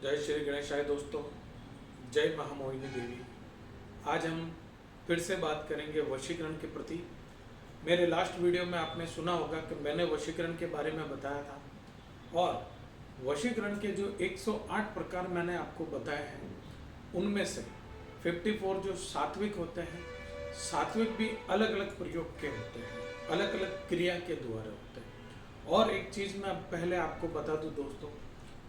जय श्री गणेशाय दोस्तों। जय महामोहिनी देवी। आज हम फिर से बात करेंगे वशीकरण के प्रति। मेरे लास्ट वीडियो में आपने सुना होगा कि मैंने वशीकरण के बारे में बताया था और वशीकरण के जो 108 प्रकार मैंने आपको बताए हैं उनमें से 54 जो सात्विक होते हैं, सात्विक भी अलग अलग प्रयोग के होते हैं, अलग अलग क्रिया के द्वारा होते हैं। और एक चीज़ मैं पहले आपको बता दूं दोस्तों,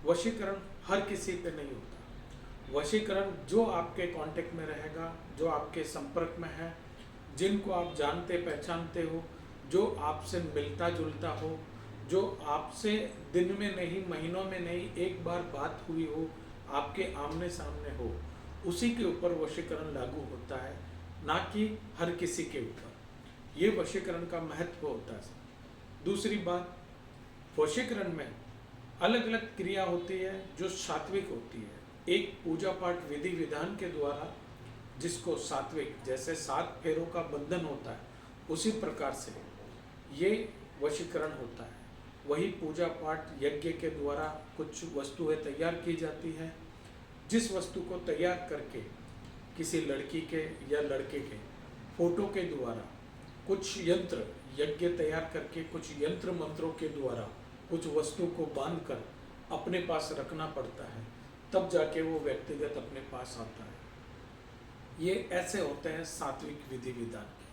वशीकरण हर किसी पे नहीं होता। वशीकरण जो आपके कांटेक्ट में रहेगा, जो आपके संपर्क में है, जिनको आप जानते पहचानते हो, जो आपसे मिलता जुलता हो, जो आपसे दिन में नहीं महीनों में नहीं एक बार बात हुई हो, आपके आमने सामने हो, उसी के ऊपर वशीकरण लागू होता है, ना कि हर किसी के ऊपर। ये वशीकरण का महत्व होता है। दूसरी बात, वशीकरण में अलग अलग क्रिया होती है जो सात्विक होती है। एक पूजा पाठ विधि विधान के द्वारा, जिसको सात्विक, जैसे 7 फेरों का बंधन होता है, उसी प्रकार से ये वशीकरण होता है। वही पूजा पाठ यज्ञ के द्वारा कुछ वस्तुएं तैयार की जाती है, जिस वस्तु को तैयार करके किसी लड़की के या लड़के के फोटो के द्वारा कुछ यंत्र यज्ञ तैयार करके कुछ यंत्र मंत्रों के द्वारा कुछ वस्तु को बांधकर अपने पास रखना पड़ता है, तब जाके वो व्यक्तिगत अपने पास आता है। ये ऐसे होते हैं सात्विक विधि विधान के।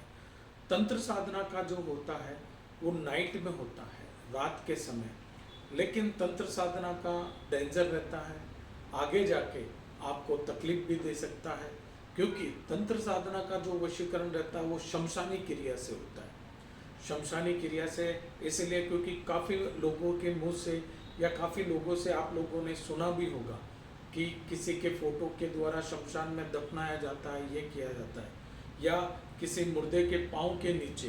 तंत्र साधना का जो होता है वो नाइट में होता है, रात के समय। लेकिन तंत्र साधना का डेंजर रहता है, आगे जाके आपको तकलीफ भी दे सकता है, क्योंकि तंत्र साधना का जो वशीकरण रहता है वो शमशानी क्रिया से होता है। शमशानी क्रिया से इसलिए क्योंकि काफ़ी लोगों के मुंह से या काफ़ी लोगों से आप लोगों ने सुना भी होगा कि किसी के फोटो के द्वारा शमशान में दफनाया जाता है, ये किया जाता है, या किसी मुर्दे के पाँव के नीचे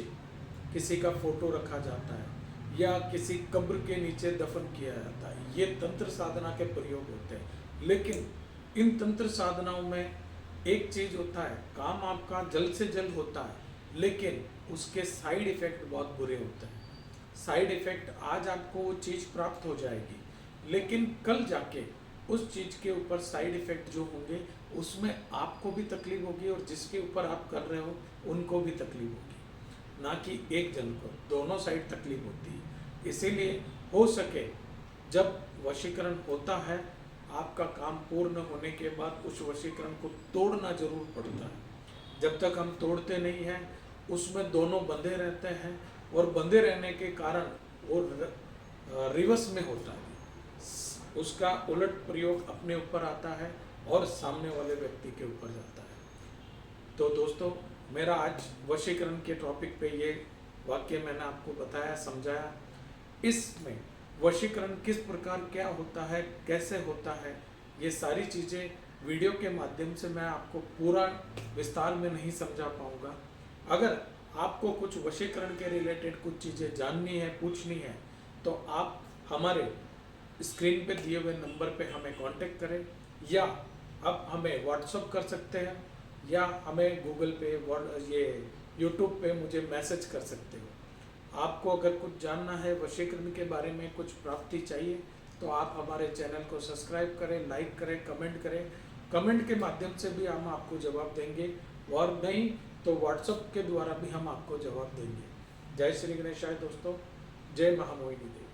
किसी का फोटो रखा जाता है, या किसी कब्र के नीचे दफन किया जाता है। ये तंत्र साधना के प्रयोग होते हैं। लेकिन इन तंत्र साधनाओं में एक चीज़ होता है, काम आपका जल्द से जल्द होता है, लेकिन उसके साइड इफ़ेक्ट बहुत बुरे होते हैं। साइड इफ़ेक्ट, आज आपको वो चीज़ प्राप्त हो जाएगी, लेकिन कल जाके उस चीज़ के ऊपर साइड इफ़ेक्ट जो होंगे उसमें आपको भी तकलीफ होगी और जिसके ऊपर आप कर रहे हो उनको भी तकलीफ होगी, ना कि एक जन को, दोनों साइड तकलीफ होती है। इसीलिए हो सके जब वशीकरण होता है, आपका काम पूर्ण होने के बाद उस वशीकरण को तोड़ना जरूर पड़ता है। जब तक हम तोड़ते नहीं हैं उसमें दोनों बंधे रहते हैं, और बंधे रहने के कारण वो रिवर्स में होता है, उसका उलट प्रयोग अपने ऊपर आता है और सामने वाले व्यक्ति के ऊपर जाता है। तो दोस्तों, मेरा आज वशीकरण के टॉपिक पे ये वाक्य मैंने आपको बताया, समझाया। इसमें वशीकरण किस प्रकार क्या होता है, कैसे होता है, ये सारी चीज़ें वीडियो के माध्यम से मैं आपको पूरा विस्तार में नहीं समझा पाऊँगा। अगर आपको कुछ वशीकरण के रिलेटेड कुछ चीज़ें जाननी है, पूछनी है, तो आप हमारे स्क्रीन पे दिए हुए नंबर पे हमें कांटेक्ट करें, या आप हमें व्हाट्सअप कर सकते हैं, या हमें गूगल पे ये यूट्यूब पे मुझे मैसेज कर सकते हो। आपको अगर कुछ जानना है वशीकरण के बारे में, कुछ प्राप्ति चाहिए, तो आप हमारे चैनल को सब्सक्राइब करें, लाइक करें, कमेंट करें। कमेंट के माध्यम से भी हम आपको जवाब देंगे, और नहीं तो व्हाट्सएप के द्वारा भी हम आपको जवाब देंगे। जय श्री गणेशाय दोस्तों। जय महामोहिनी देवी।